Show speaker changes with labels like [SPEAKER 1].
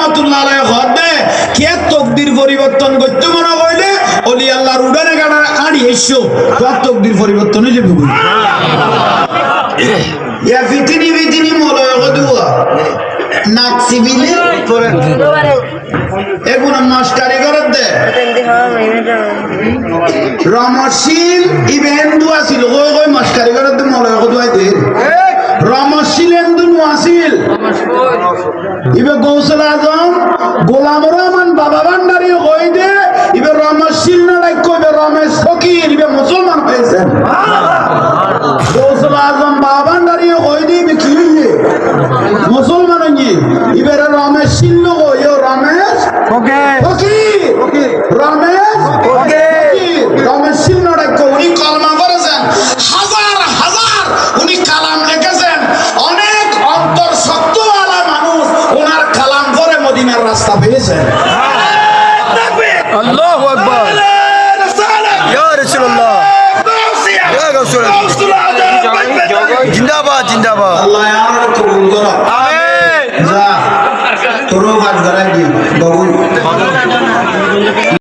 [SPEAKER 1] রহমাতুল্লাহ আলাইহি হদে কে তকদির পরিবর্তন করতে মনে কইলে ওলি আল্লাহর উড়ানে গাড়া আড়ি এসো তকদির পরিবর্তন হয়ে যাবে ইয়া ফিতিনি মলয় কদুয়া নাকসিবিলে এগুন মাস্টারি করে দে রমশীল ইবেন্দু আছিল কই কই মাস্টারি করে দে মলয় কদুয়াই দে রমশীল এন্দু নোয়াছিল ইবে গৌসুল আজম গোলাম রহমান বাবা ভান্ডারি কই দে ইবে রমশীল না লাইক কইবে রমেশ ফকির ইবে মুসলমান হয়েছে গৌসুল আজম বাবা ভান্ডারি কই দে ইবে কি হইছে মুসলমান হইছে ইবে রমেশ শীল কই রমেশ ফকির রমেশ ফকির রমেশ শীল না লাইক উনি কলমা করেছেন হাজার হাজার উনি কালাম লিখেছেন অনেক অন্তর শক্তওয়ালা মানুষ ওনার কালাম করে মদিনার রাস্তা পেয়েছেন
[SPEAKER 2] আল্লাহু আকবার ইয়া রাসূলুল্লাহ ইয়া রাসূলুল্লাহ জিন্দাবাদ জিন্দাবাদ
[SPEAKER 1] আল্লাহ আর কবুল করো
[SPEAKER 2] আমিন
[SPEAKER 1] যা তোরও কাজ করাই দি বাবু